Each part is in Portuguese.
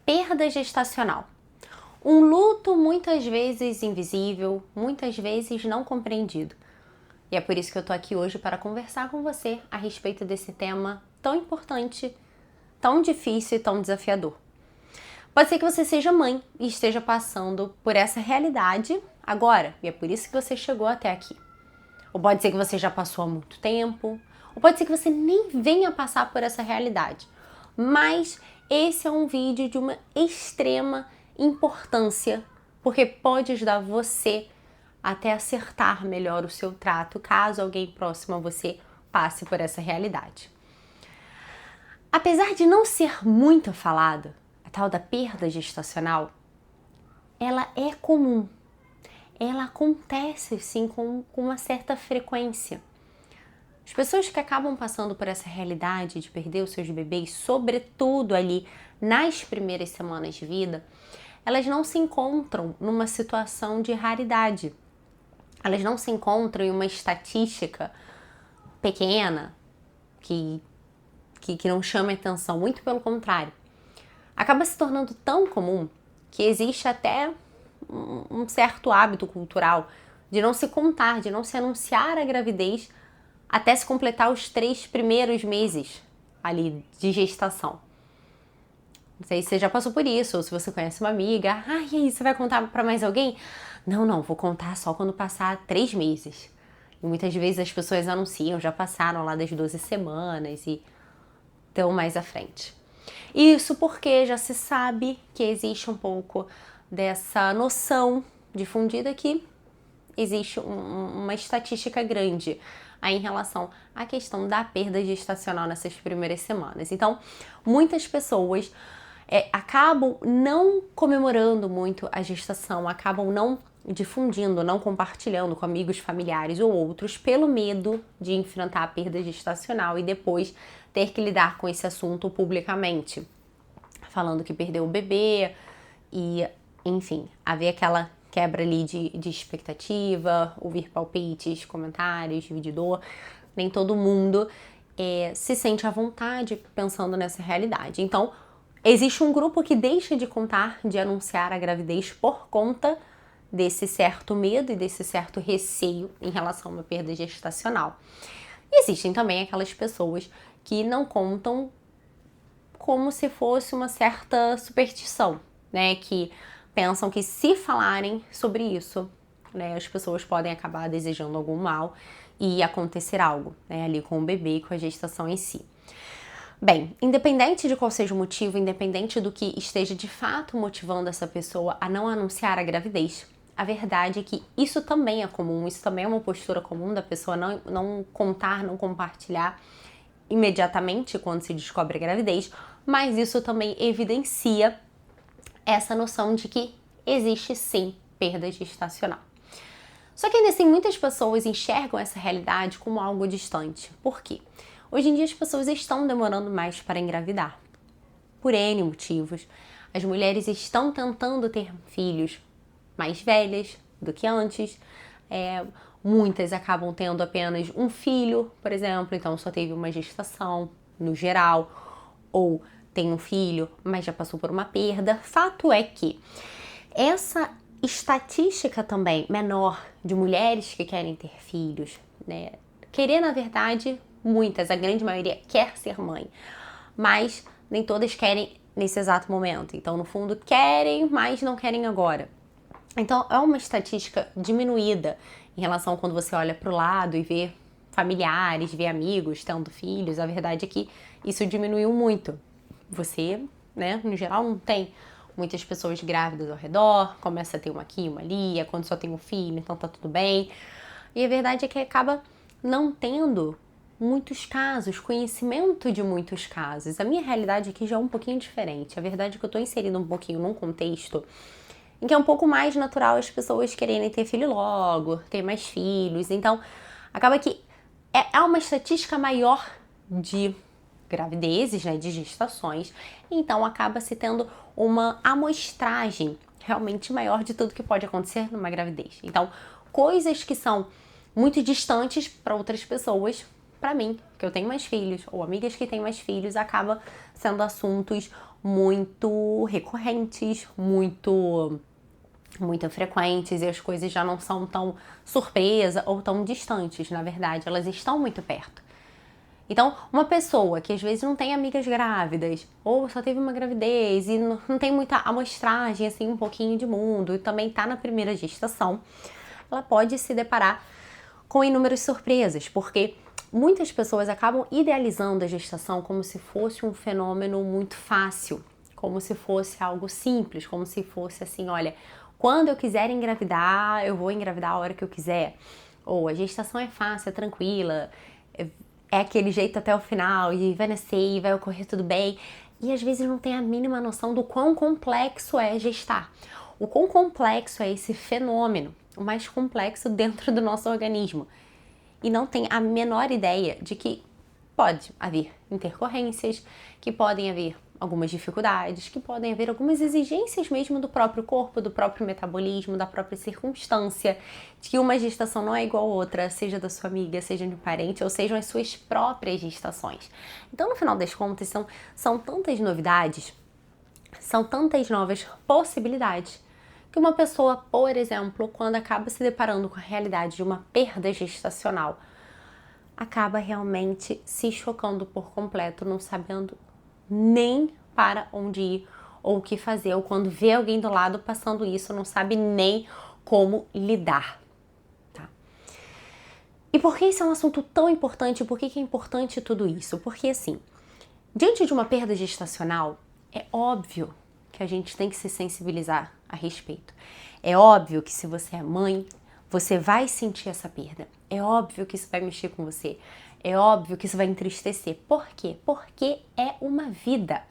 perda gestacional. Um luto muitas vezes invisível, muitas vezes não compreendido. E é por isso que eu tô aqui hoje para conversar com você a respeito desse tema tão importante, tão difícil e tão desafiador. Pode ser que você seja mãe e esteja passando por essa realidade agora, e é por isso que você chegou até aqui. Ou pode ser que você já passou há muito tempo, ou pode ser que você nem venha passar por essa realidade. Mas esse é um vídeo de uma extrema importância, porque pode ajudar você até acertar melhor o seu trato, caso alguém próximo a você passe por essa realidade. Apesar de não ser muito falado, a tal da perda gestacional, ela é comum. Ela acontece sim com uma certa frequência. As pessoas que acabam passando por essa realidade de perder os seus bebês, sobretudo ali nas primeiras semanas de vida, elas não se encontram numa situação de raridade. Elas não se encontram em uma estatística pequena que não chama atenção, muito pelo contrário. Acaba se tornando tão comum que existe até um certo hábito cultural de não se contar, de não se anunciar a gravidez até se completar os 3 primeiros meses ali de gestação. Não sei se você já passou por isso, ou se você conhece uma amiga. E aí, você vai contar para mais alguém? Não, vou contar só quando passar 3 meses. E muitas vezes as pessoas anunciam, já passaram lá das 12 semanas e estão mais à frente. Isso porque já se sabe que existe um pouco dessa noção difundida que existe uma estatística grande aí em relação à questão da perda gestacional nessas primeiras semanas. Então, muitas pessoas acabam não comemorando muito a gestação, acabam não difundindo, não compartilhando com amigos, familiares ou outros pelo medo de enfrentar a perda gestacional e depois ter que lidar com esse assunto publicamente, falando que perdeu o bebê e, enfim, haver aquela quebra ali de expectativa, ouvir palpites, comentários, divididor. Nem todo mundo se sente à vontade pensando nessa realidade. Então, existe um grupo que deixa de contar, de anunciar a gravidez por conta desse certo medo e desse certo receio em relação a uma perda gestacional. E existem também aquelas pessoas que não contam como se fosse uma certa superstição, né? Que pensam que se falarem sobre isso, né, as pessoas podem acabar desejando algum mal e acontecer algo, né, ali com o bebê e com a gestação em si. Bem, independente de qual seja o motivo, independente do que esteja de fato motivando essa pessoa a não anunciar a gravidez, a verdade é que isso também é comum, isso também é uma postura comum da pessoa não contar, não compartilhar imediatamente quando se descobre a gravidez, mas isso também evidencia essa noção de que existe sim perda gestacional. Só que ainda assim muitas pessoas enxergam essa realidade como algo distante. Por quê? Hoje em dia as pessoas estão demorando mais para engravidar, por N motivos. As mulheres estão tentando ter filhos mais velhas do que antes. Muitas acabam tendo apenas um filho, por exemplo, então só teve uma gestação no geral, ou tem um filho, mas já passou por uma perda. Fato é que essa estatística também menor de mulheres que querem ter filhos, né? Querer, na verdade, muitas, a grande maioria quer ser mãe, mas nem todas querem nesse exato momento. Então, no fundo, querem, mas não querem agora. Então, é uma estatística diminuída em relação a quando você olha para o lado e vê familiares, vê amigos tendo filhos. A verdade é que isso diminuiu muito. Você, né, no geral, não tem muitas pessoas grávidas ao redor, começa a ter uma aqui, uma ali, é quando só tem um filho, então tá tudo bem. E a verdade é que acaba não tendo muitos casos, conhecimento de muitos casos. A minha realidade aqui já é um pouquinho diferente. A verdade é que eu tô inserindo um pouquinho num contexto em que é um pouco mais natural as pessoas quererem ter filho logo, ter mais filhos. Então, acaba que é uma estatística maior de gravidezes, né, de gestações. Então, acaba se tendo uma amostragem realmente maior de tudo que pode acontecer numa gravidez. Então, coisas que são muito distantes para outras pessoas, para mim, que eu tenho mais filhos, ou amigas que têm mais filhos, acaba sendo assuntos muito recorrentes, muito frequentes, e as coisas já não são tão surpresa ou tão distantes, na verdade, elas estão muito perto. Então, uma pessoa que às vezes não tem amigas grávidas, ou só teve uma gravidez e não tem muita amostragem, assim, um pouquinho de mundo, e também está na primeira gestação, ela pode se deparar com inúmeras surpresas, porque muitas pessoas acabam idealizando a gestação como se fosse um fenômeno muito fácil, como se fosse algo simples, como se fosse assim, olha, quando eu quiser engravidar, eu vou engravidar a hora que eu quiser. Ou a gestação é fácil, é tranquila, é aquele jeito até o final, e vai nascer, e vai ocorrer tudo bem. E às vezes não tem a mínima noção do quão complexo é gestar. O quão complexo é esse fenômeno, o mais complexo dentro do nosso organismo. E não tem a menor ideia de que pode haver intercorrências, que podem haver algumas dificuldades, que podem haver algumas exigências mesmo do próprio corpo, do próprio metabolismo, da própria circunstância, de que uma gestação não é igual a outra, seja da sua amiga, seja de um parente, ou sejam as suas próprias gestações. Então, no final das contas, são tantas novidades, são tantas novas possibilidades, que uma pessoa, por exemplo, quando acaba se deparando com a realidade de uma perda gestacional, acaba realmente se chocando por completo, não sabendo nem para onde ir ou o que fazer, ou quando vê alguém do lado passando isso, não sabe nem como lidar, tá? E por que isso é um assunto tão importante? Por que é importante tudo isso? Porque assim, diante de uma perda gestacional, é óbvio que a gente tem que se sensibilizar a respeito. É óbvio que se você é mãe, você vai sentir essa perda. É óbvio que isso vai mexer com você. É óbvio que isso vai entristecer. Por quê? Porque é uma vida.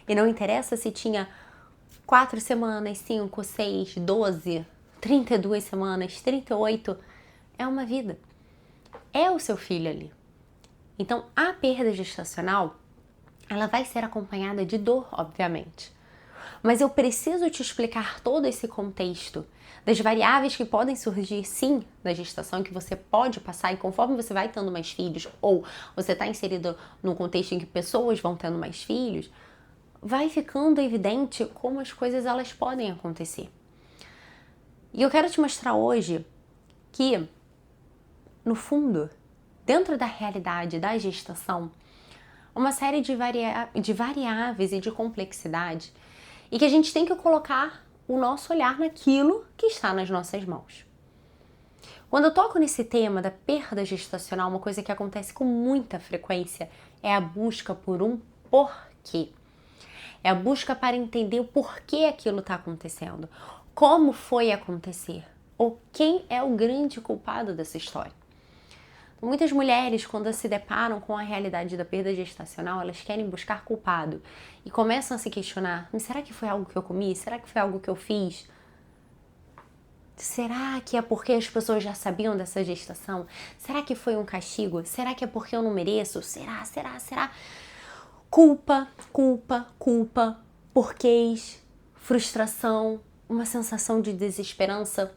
E não interessa se tinha 4 semanas, 5, 6, 12, 32 semanas, 38. É uma vida. É o seu filho ali. Então, a perda gestacional, ela vai ser acompanhada de dor, obviamente. Mas eu preciso te explicar todo esse contexto das variáveis que podem surgir, sim, na gestação, que você pode passar, e conforme você vai tendo mais filhos, ou você está inserido num contexto em que pessoas vão tendo mais filhos, vai ficando evidente como as coisas elas podem acontecer. E eu quero te mostrar hoje que, no fundo, dentro da realidade da gestação, uma série de variáveis e de complexidade, e que a gente tem que colocar o nosso olhar naquilo que está nas nossas mãos. Quando eu toco nesse tema da perda gestacional, uma coisa que acontece com muita frequência é a busca por um porquê. É a busca para entender o porquê aquilo está acontecendo, como foi acontecer, ou quem é o grande culpado dessa história. Muitas mulheres, quando se deparam com a realidade da perda gestacional, elas querem buscar culpado e começam a se questionar: mas será que foi algo que eu comi? Será que foi algo que eu fiz? Será que é porque as pessoas já sabiam dessa gestação? Será que foi um castigo? Será que é porque eu não mereço? Será? Culpa, porquês, frustração, uma sensação de desesperança.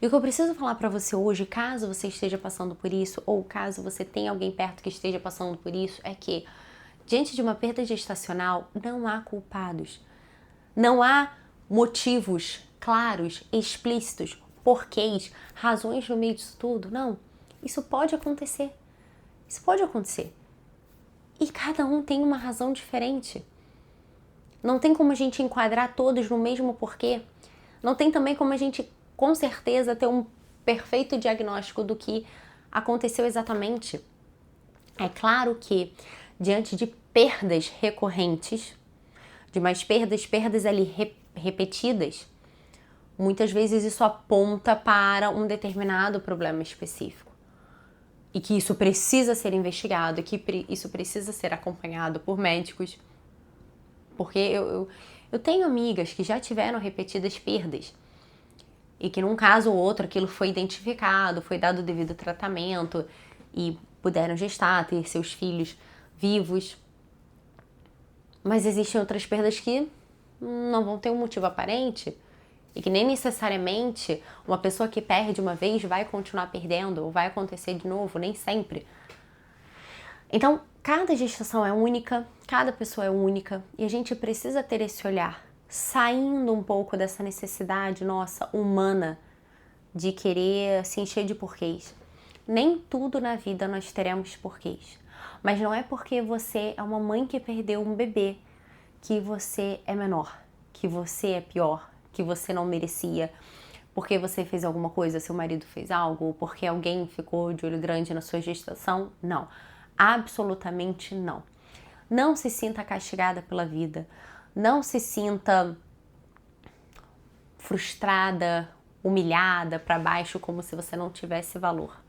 E o que eu preciso falar para você hoje, caso você esteja passando por isso, ou caso você tenha alguém perto que esteja passando por isso, é que, diante de uma perda gestacional, não há culpados. Não há motivos claros, explícitos, porquês, razões no meio disso tudo. Não. Isso pode acontecer. Isso pode acontecer. E cada um tem uma razão diferente. Não tem como a gente enquadrar todos no mesmo porquê. Não tem também como a gente, com certeza, ter um perfeito diagnóstico do que aconteceu exatamente. É claro que, diante de perdas recorrentes, de mais perdas ali repetidas, muitas vezes isso aponta para um determinado problema específico. E que isso precisa ser investigado, que isso precisa ser acompanhado por médicos. Porque eu tenho amigas que já tiveram repetidas perdas e que num caso ou outro aquilo foi identificado, foi dado o devido tratamento e puderam gestar, ter seus filhos vivos. Mas existem outras perdas que não vão ter um motivo aparente e que nem necessariamente uma pessoa que perde uma vez vai continuar perdendo ou vai acontecer de novo, nem sempre. Então, Cada gestação é única, cada pessoa é única e a gente precisa ter esse olhar, saindo um pouco dessa necessidade nossa humana de querer se encher de porquês. Nem tudo na vida nós teremos porquês, mas não é porque você é uma mãe que perdeu um bebê que você é menor, que você é pior, que você não merecia, porque você fez alguma coisa, seu marido fez algo, porque alguém ficou de olho grande na sua gestação. Não, absolutamente não. Não se sinta castigada pela vida, não se sinta frustrada, humilhada, para baixo, como se você não tivesse valor.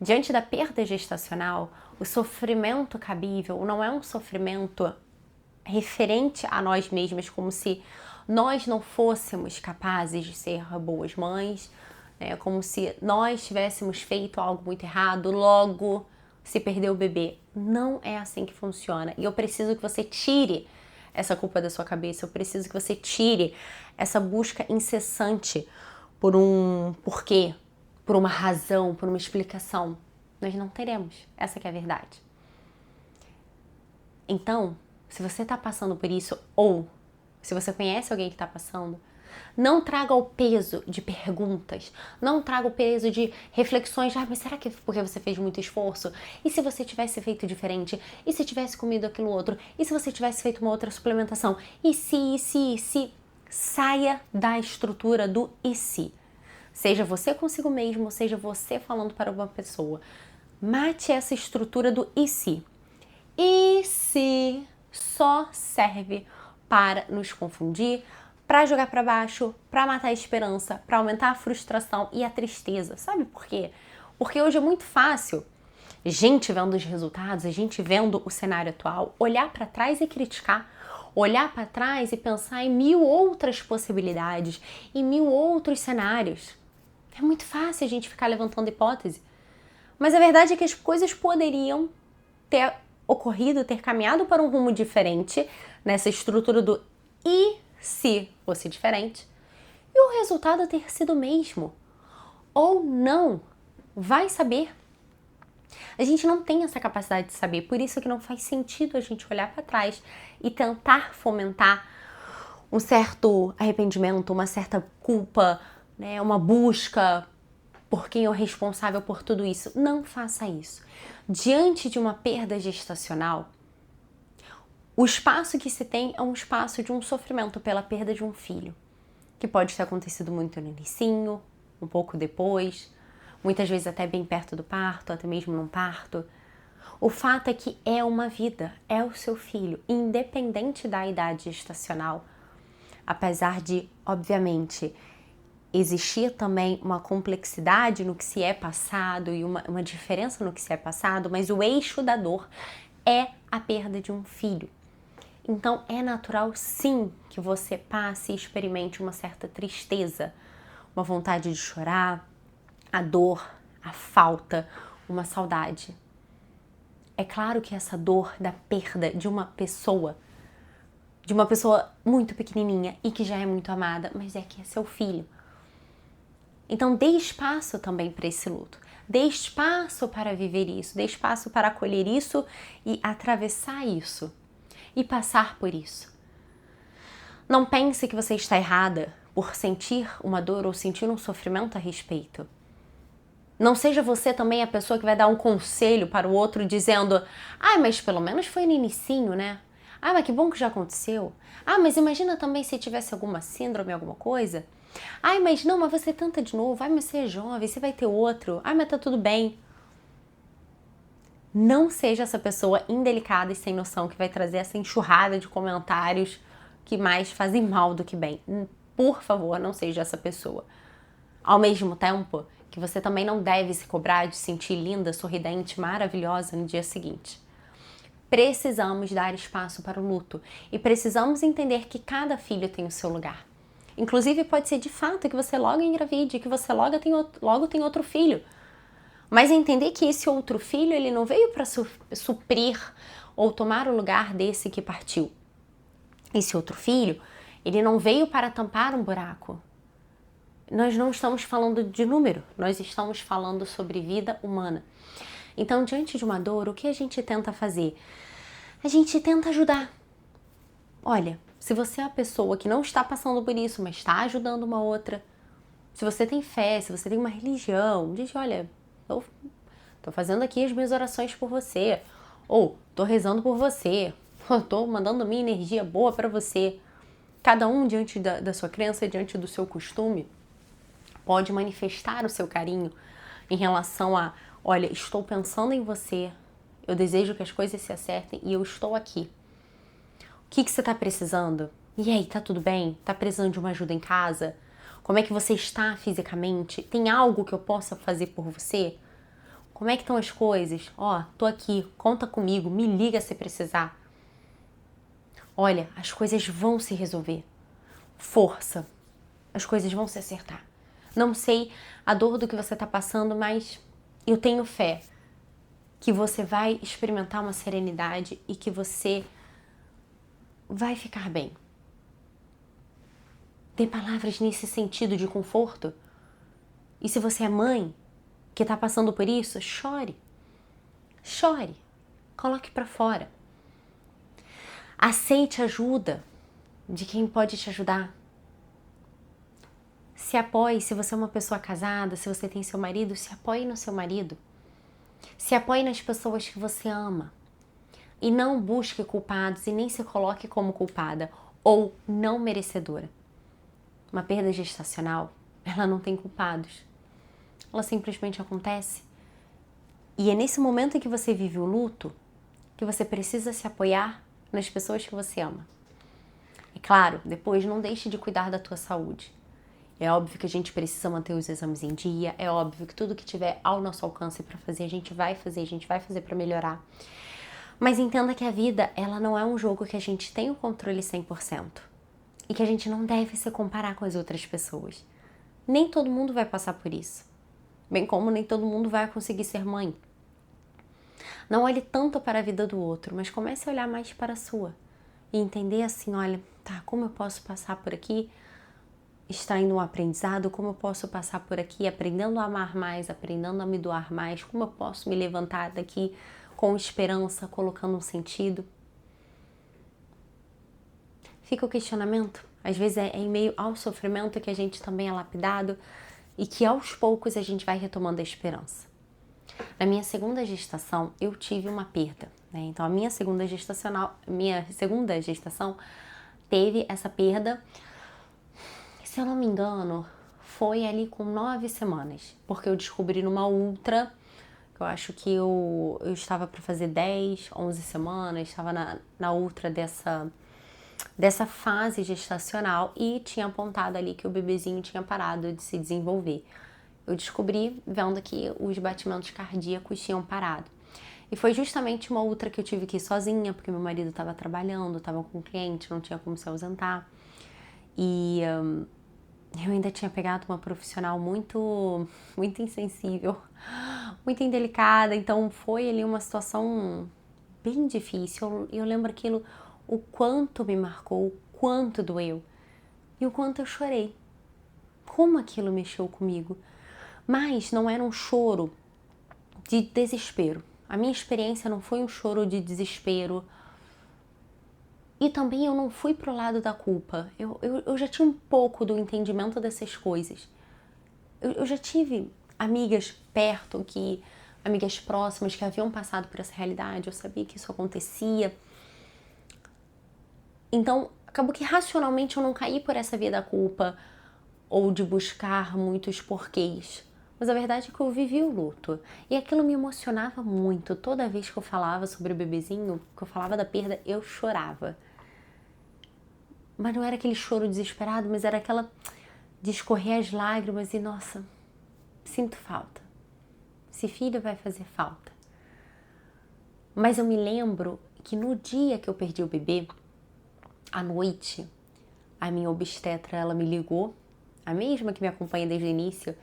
Diante da perda gestacional, o sofrimento cabível não é um sofrimento referente a nós mesmos, como se nós não fôssemos capazes de ser boas mães, né? Como se nós tivéssemos feito algo muito errado, logo se perdeu o bebê. Não é assim que funciona. E eu preciso que você tire essa culpa da sua cabeça, eu preciso que você tire essa busca incessante por um porquê, por uma razão, por uma explicação. Nós não teremos. Essa que é a verdade. Então, se você está passando por isso, ou se você conhece alguém que está passando, não traga o peso de perguntas, não traga o peso de reflexões, mas será que é porque você fez muito esforço? E se você tivesse feito diferente? E se tivesse comido aquilo outro? E se você tivesse feito uma outra suplementação? E se? Saia da estrutura do e se. Seja você consigo mesmo, seja você falando para uma pessoa. Mate essa estrutura do e se. E se só serve para nos confundir, para jogar para baixo, para matar a esperança, para aumentar a frustração e a tristeza. Sabe por quê? Porque hoje é muito fácil, a gente vendo os resultados, a gente vendo o cenário atual, olhar para trás e criticar, olhar para trás e pensar em 1000 outras possibilidades, em 1000 outros cenários. É muito fácil a gente ficar levantando hipótese. Mas a verdade é que as coisas poderiam ter ocorrido, ter caminhado para um rumo diferente nessa estrutura do e se fosse diferente, e o resultado ter sido o mesmo. Ou não, vai saber. A gente não tem essa capacidade de saber, por isso que não faz sentido a gente olhar para trás e tentar fomentar um certo arrependimento, uma certa culpa, né, uma busca por quem é o responsável por tudo isso. Não faça isso. Diante de uma perda gestacional, o espaço que se tem é um espaço de um sofrimento pela perda de um filho, que pode ter acontecido muito no inicinho, um pouco depois, muitas vezes até bem perto do parto, até mesmo no parto. O fato é que é uma vida, é o seu filho, independente da idade gestacional. Apesar de, obviamente, existir também uma complexidade no que se é passado e uma diferença no que se é passado, mas o eixo da dor é a perda de um filho. Então é natural sim que você passe e experimente uma certa tristeza, uma vontade de chorar, a dor, a falta, uma saudade. É claro que essa dor da perda de uma pessoa muito pequenininha e que já é muito amada, mas é que é seu filho. Então dê espaço também para esse luto, dê espaço para viver isso, dê espaço para acolher isso e atravessar isso e passar por isso. Não pense que você está errada por sentir uma dor ou sentir um sofrimento a respeito. Não seja você também a pessoa que vai dar um conselho para o outro dizendo: mas pelo menos foi no inicinho, né? Mas que bom que já aconteceu. Mas imagina também se tivesse alguma síndrome, alguma coisa. Mas não, mas você tenta de novo. Mas você é jovem, você vai ter outro. Mas tá tudo bem. Não seja essa pessoa indelicada e sem noção que vai trazer essa enxurrada de comentários que mais fazem mal do que bem. Por favor, não seja essa pessoa. Ao mesmo tempo que você também não deve se cobrar de sentir linda, sorridente, maravilhosa no dia seguinte. Precisamos dar espaço para o luto e precisamos entender que cada filho tem o seu lugar. Inclusive pode ser de fato que você logo engravide, que você logo tem outro filho. Mas entender que esse outro filho ele não veio para suprir ou tomar o lugar desse que partiu. Esse outro filho, ele não veio para tampar um buraco. Nós não estamos falando de número, nós estamos falando sobre vida humana. Então, diante de uma dor, o que a gente tenta fazer? A gente tenta ajudar. Olha, se você é a pessoa que não está passando por isso, mas está ajudando uma outra, se você tem fé, se você tem uma religião, diz, olha, eu tô fazendo aqui as minhas orações por você, ou tô rezando por você, ou tô mandando minha energia boa para você. Cada um, diante da sua crença, diante do seu costume, pode manifestar o seu carinho em relação a, olha, estou pensando em você, eu desejo que as coisas se acertem e eu estou aqui. O que você está precisando? E aí, tá tudo bem? Tá precisando de uma ajuda em casa? Como é que você está fisicamente? Tem algo que eu possa fazer por você? Como é que estão as coisas? Ó, tô aqui, conta comigo, me liga se precisar. Olha, as coisas vão se resolver. Força, as coisas vão se acertar. Não sei a dor do que você está passando, mas eu tenho fé que você vai experimentar uma serenidade e que você vai ficar bem. Dê palavras nesse sentido de conforto. E se você é mãe que está passando por isso, chore. Chore. Coloque para fora. Aceite ajuda de quem pode te ajudar. Se apoie, se você é uma pessoa casada, se você tem seu marido, se apoie no seu marido. Se apoie nas pessoas que você ama. E não busque culpados e nem se coloque como culpada ou não merecedora. Uma perda gestacional, ela não tem culpados. Ela simplesmente acontece. E é nesse momento em que você vive o luto que você precisa se apoiar nas pessoas que você ama. E claro, depois não deixe de cuidar da tua saúde. É óbvio que a gente precisa manter os exames em dia, é óbvio que tudo que tiver ao nosso alcance para fazer, a gente vai fazer para melhorar. Mas entenda que a vida, ela não é um jogo que a gente tem o controle 100%. E que a gente não deve se comparar com as outras pessoas. Nem todo mundo vai passar por isso. Bem como nem todo mundo vai conseguir ser mãe. Não olhe tanto para a vida do outro, mas comece a olhar mais para a sua. E entender assim, olha, tá, como eu posso passar por aqui extraindo um aprendizado, como eu posso passar por aqui aprendendo a amar mais, aprendendo a me doar mais, como eu posso me levantar daqui com esperança, colocando um sentido. Fica o questionamento. Às vezes é em meio ao sofrimento que a gente também é lapidado e que aos poucos a gente vai retomando a esperança. Na minha segunda gestação, eu tive uma perda, né? Então a minha segunda gestação teve essa perda, se eu não me engano, foi ali com 9 semanas, porque eu descobri numa ultra. Eu acho que eu estava para fazer 10, 11 semanas, estava na ultra dessa fase gestacional e tinha apontado ali que o bebezinho tinha parado de se desenvolver. Eu descobri vendo que os batimentos cardíacos tinham parado. E foi justamente uma ultra que eu tive que ir sozinha, porque meu marido estava trabalhando, estava com um cliente, não tinha como se ausentar. E eu ainda tinha pegado uma profissional muito insensível, muito indelicada, então foi ali uma situação bem difícil. Eu lembro aquilo, o quanto me marcou, o quanto doeu e o quanto eu chorei. Como aquilo mexeu comigo. Mas não era um choro de desespero. A minha experiência não foi um choro de desespero. E também eu não fui pro lado da culpa. Eu já tinha um pouco do entendimento dessas coisas. Eu já tive amigas perto, amigas próximas que haviam passado por essa realidade. Eu sabia que isso acontecia. Então, acabou que racionalmente eu não caí por essa via da culpa ou de buscar muitos porquês. Mas a verdade é que eu vivi o luto. E aquilo me emocionava muito. Toda vez que eu falava sobre o bebezinho, que eu falava da perda, eu chorava. Mas não era aquele choro desesperado, mas era aquela de escorrer as lágrimas e, nossa, sinto falta. Esse filho vai fazer falta. Mas eu me lembro que no dia que eu perdi o bebê, à noite, a minha obstetra, ela me ligou, a mesma que me acompanha desde o início,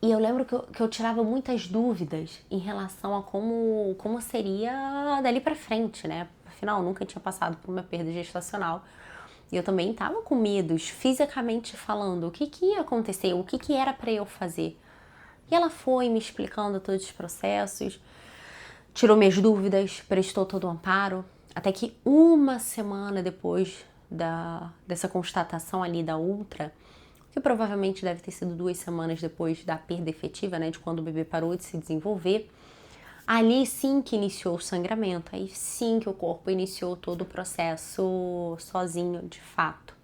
e eu lembro que eu tirava muitas dúvidas em relação a como seria dali pra frente, né? Afinal, eu nunca tinha passado por uma perda gestacional. E eu também tava com medos, fisicamente falando, o que ia acontecer, o que era pra eu fazer. E ela foi me explicando todos os processos, tirou minhas dúvidas, prestou todo o amparo, até que uma semana depois dessa constatação ali da ultra, que provavelmente deve ter sido 2 semanas depois da perda efetiva, né, de quando o bebê parou de se desenvolver, ali sim que iniciou o sangramento, aí sim que o corpo iniciou todo o processo sozinho, de fato.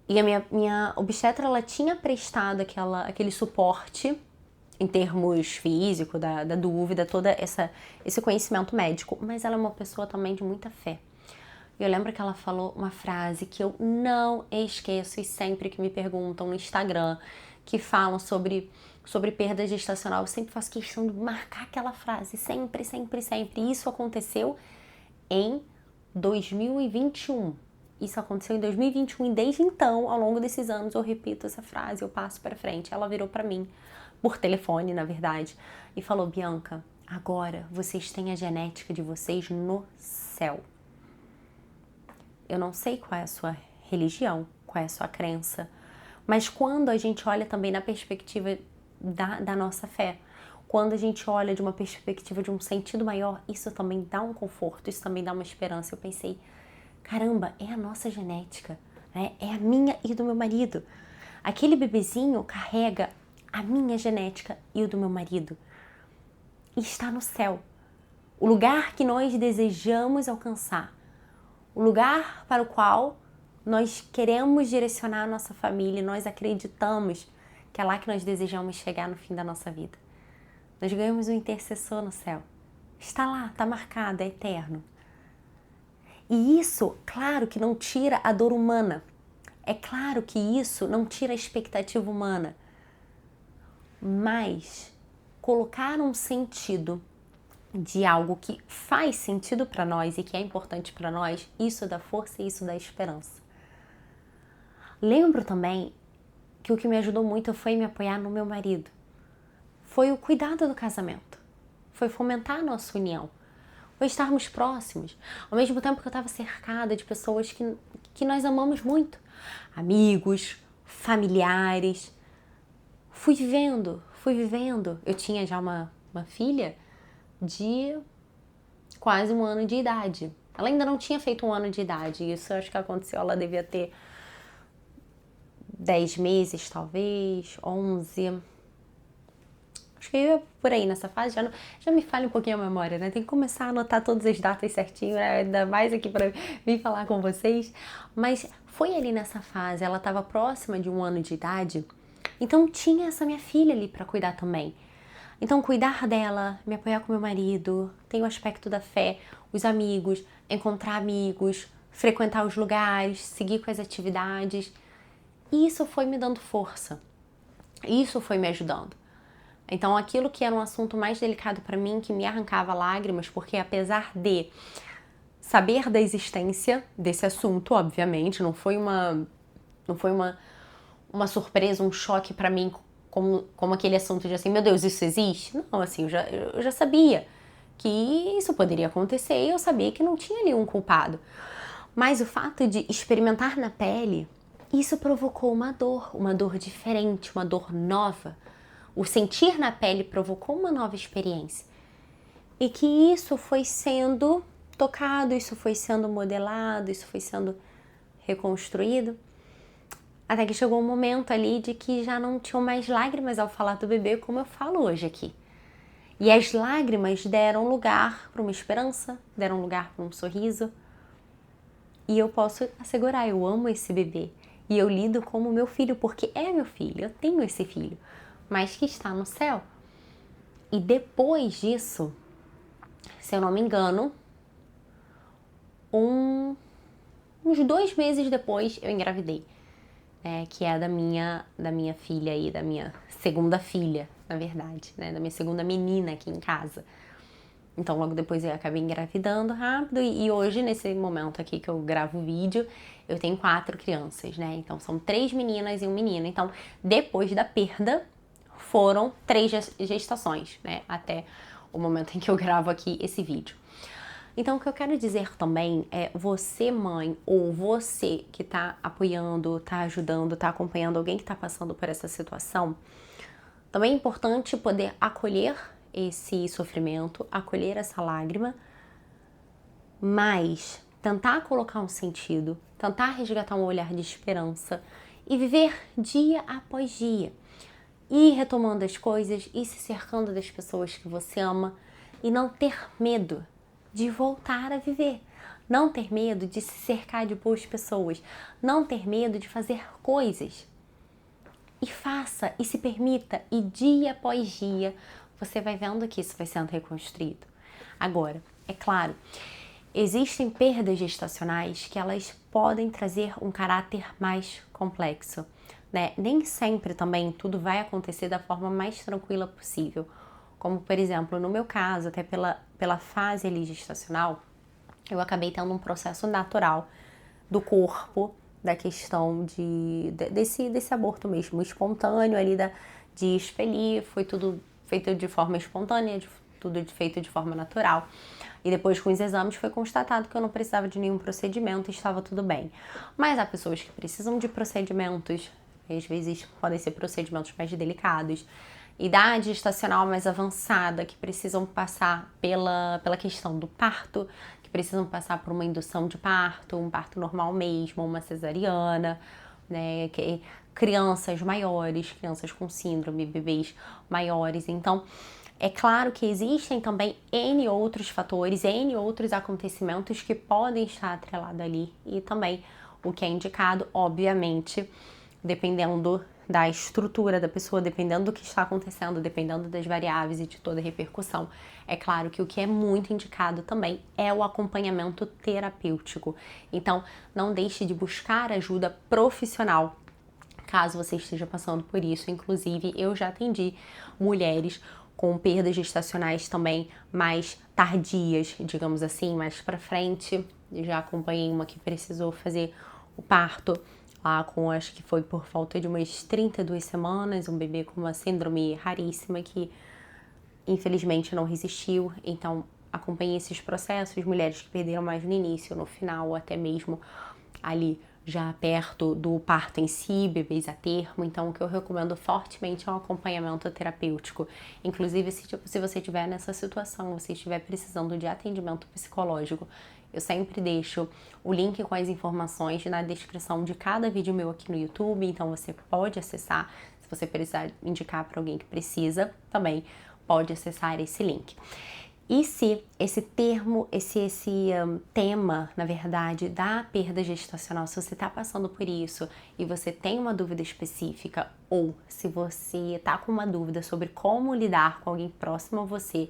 E a minha obstetra, ela tinha prestado aquele suporte em termos físico, da dúvida, toda esse conhecimento médico, mas ela é uma pessoa também de muita fé. E eu lembro que ela falou uma frase que eu não esqueço, e sempre que me perguntam no Instagram, que falam sobre perda gestacional, eu sempre faço questão de marcar aquela frase, sempre, sempre, sempre. E isso aconteceu em 2021. Isso aconteceu em 2021 e desde então, ao longo desses anos, eu repito essa frase, eu passo para frente. Ela virou para mim, por telefone, na verdade, e falou: Bianca, agora vocês têm a genética de vocês no céu. Eu não sei qual é a sua religião, qual é a sua crença, mas quando a gente olha também na perspectiva da nossa fé, quando a gente olha de uma perspectiva de um sentido maior, isso também dá um conforto, isso também dá uma esperança. Eu pensei, caramba, é a nossa genética, né? É a minha e do meu marido. Aquele bebezinho carrega a minha genética e o do meu marido. E está no céu. O lugar que nós desejamos alcançar. O lugar para o qual nós queremos direcionar a nossa família. Nós acreditamos que é lá que nós desejamos chegar no fim da nossa vida. Nós ganhamos um intercessor no céu. Está lá, está marcado, é eterno. E isso, claro que não tira a dor humana. É claro que isso não tira a expectativa humana. Mas colocar um sentido de algo que faz sentido para nós e que é importante para nós, isso dá força e isso dá esperança. Lembro também que o que me ajudou muito foi me apoiar no meu marido. Foi o cuidado do casamento. Foi fomentar a nossa união. Foi estarmos próximos. Ao mesmo tempo que eu estava cercada de pessoas que nós amamos muito. Amigos, familiares. Fui vivendo. Eu tinha já uma filha de quase 1 ano de idade. Ela ainda não tinha feito 1 ano de idade. Isso eu acho que aconteceu, ela devia ter 10 meses, talvez, 11. Acho que eu ia por aí nessa fase, já me falha um pouquinho a memória, né? Tem que começar a anotar todas as datas certinho, né? Ainda mais aqui para vir falar com vocês. Mas foi ali nessa fase, ela estava próxima de 1 ano de idade, então tinha essa minha filha ali para cuidar também. Então cuidar dela, me apoiar com meu marido, tem o aspecto da fé, os amigos, encontrar amigos, frequentar os lugares, seguir com as atividades. E isso foi me dando força, isso foi me ajudando. Então aquilo que era um assunto mais delicado para mim, que me arrancava lágrimas, porque apesar de saber da existência desse assunto, obviamente, não foi uma surpresa, um choque para mim, como aquele assunto de assim, meu Deus, isso existe? Não, assim, eu já sabia que isso poderia acontecer e eu sabia que não tinha ali um culpado. Mas o fato de experimentar na pele, isso provocou uma dor diferente, uma dor nova. O sentir na pele provocou uma nova experiência. E que isso foi sendo tocado, isso foi sendo modelado, isso foi sendo reconstruído. Até que chegou um momento ali de que já não tinham mais lágrimas ao falar do bebê, como eu falo hoje aqui. E as lágrimas deram lugar para uma esperança, deram lugar para um sorriso. E eu posso assegurar, eu amo esse bebê. E eu lido como meu filho, porque é meu filho, eu tenho esse filho, mas que está no céu. E depois disso, se eu não me engano, uns 2 meses depois eu engravidei. Que é da minha filha aí, da minha segunda filha, na verdade, né? Da minha segunda menina aqui em casa. Então, logo depois eu acabei engravidando rápido e hoje, nesse momento aqui que eu gravo o vídeo, eu tenho 4 crianças, né? Então, são 3 meninas e um menino. Então, depois da perda, foram 3 gestações, né? Até o momento em que eu gravo aqui esse vídeo. Então, o que eu quero dizer também é você, mãe, ou você que tá apoiando, tá ajudando, tá acompanhando alguém que tá passando por essa situação, Também é importante poder acolher esse sofrimento, acolher essa lágrima, mas tentar colocar um sentido, tentar resgatar um olhar de esperança e viver dia após dia. Ir retomando as coisas, ir se cercando das pessoas que você ama e não ter medo de voltar a viver. Não ter medo de se cercar de boas pessoas. Não ter medo de fazer coisas. E faça, e se permita, e dia após dia você vai vendo que isso vai sendo reconstruído. Agora, é claro, existem perdas gestacionais que elas podem trazer um caráter mais complexo, né? Nem sempre também tudo vai acontecer da forma mais tranquila possível. Como, por exemplo, no meu caso, até pela fase ali gestacional, eu acabei tendo um processo natural do corpo, da questão desse aborto mesmo espontâneo ali, de expelir, foi tudo feito de forma espontânea, tudo feito de forma natural. E depois, com os exames, foi constatado que eu não precisava de nenhum procedimento e estava tudo bem. Mas há pessoas que precisam de procedimentos, às vezes podem ser procedimentos mais delicados, idade gestacional mais avançada, que precisam passar pela questão do parto, que precisam passar por uma indução de parto, um parto normal mesmo, uma cesariana, né? Crianças maiores, crianças com síndrome, bebês maiores. Então, é claro que existem também N outros fatores, N outros acontecimentos que podem estar atrelados ali. E também o que é indicado, obviamente, dependendo da estrutura da pessoa, dependendo do que está acontecendo, dependendo das variáveis e de toda a repercussão. É claro que o que é muito indicado também é o acompanhamento terapêutico. Então, não deixe de buscar ajuda profissional, caso você esteja passando por isso. Inclusive, eu já atendi mulheres com perdas gestacionais também mais tardias, digamos assim, mais pra frente. Já acompanhei uma que precisou fazer o parto lá com, acho que foi por falta de umas 32 semanas, um bebê com uma síndrome raríssima que infelizmente não resistiu. Então, acompanhei esses processos, mulheres que perderam mais no início, no final, ou até mesmo ali já perto do parto em si, bebês a termo. Então, o que eu recomendo fortemente é um acompanhamento terapêutico. Inclusive, se você estiver nessa situação, você estiver precisando de atendimento psicológico, eu sempre deixo o link com as informações na descrição de cada vídeo meu aqui no YouTube, então você pode acessar. Se você precisar indicar para alguém que precisa, também pode acessar esse link. E se esse tema, na verdade, da perda gestacional, se você está passando por isso e você tem uma dúvida específica, ou se você está com uma dúvida sobre como lidar com alguém próximo a você,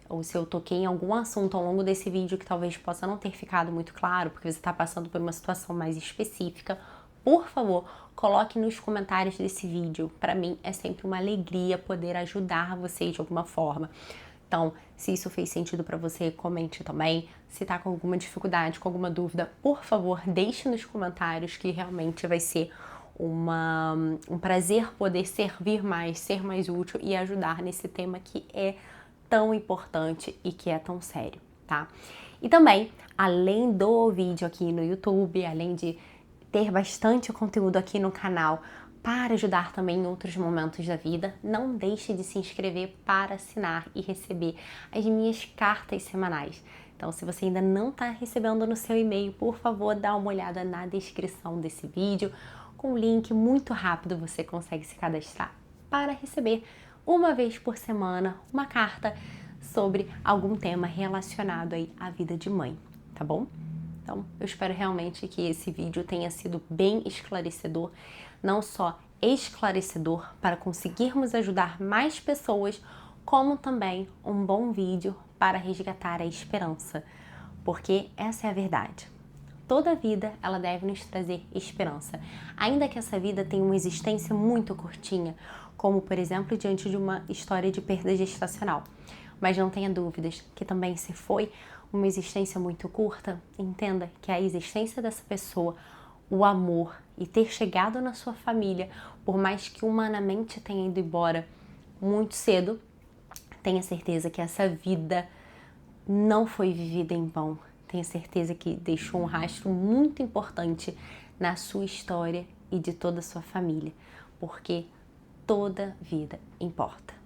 ou se eu toquei em algum assunto ao longo desse vídeo que talvez possa não ter ficado muito claro, porque você está passando por uma situação mais específica, por favor, coloque nos comentários desse vídeo. Para mim é sempre uma alegria poder ajudar vocês de alguma forma. Então, se isso fez sentido para você, comente também. Se tá com alguma dificuldade, com alguma dúvida, por favor, deixe nos comentários, que realmente vai ser um prazer poder servir mais, ser mais útil e ajudar nesse tema que é tão importante e que é tão sério, tá? E também, além do vídeo aqui no YouTube, além de ter bastante conteúdo aqui no canal para ajudar também em outros momentos da vida, não deixe de se inscrever para assinar e receber as minhas cartas semanais. Então, se você ainda não está recebendo no seu e-mail, por favor, dá uma olhada na descrição desse vídeo. Com um link muito rápido, você consegue se cadastrar para receber uma vez por semana uma carta sobre algum tema relacionado aí à vida de mãe, tá bom? Então, eu espero realmente que esse vídeo tenha sido bem esclarecedor, não só esclarecedor para conseguirmos ajudar mais pessoas, como também um bom vídeo para resgatar a esperança, porque essa é a verdade. Toda vida, ela deve nos trazer esperança, ainda que essa vida tenha uma existência muito curtinha, como, por exemplo, diante de uma história de perda gestacional. Mas não tenha dúvidas que também, se foi uma existência muito curta, entenda que a existência dessa pessoa, o amor e ter chegado na sua família, por mais que humanamente tenha ido embora muito cedo, tenha certeza que essa vida não foi vivida em vão. Tenha certeza que deixou um rastro muito importante na sua história e de toda a sua família, porque toda vida importa.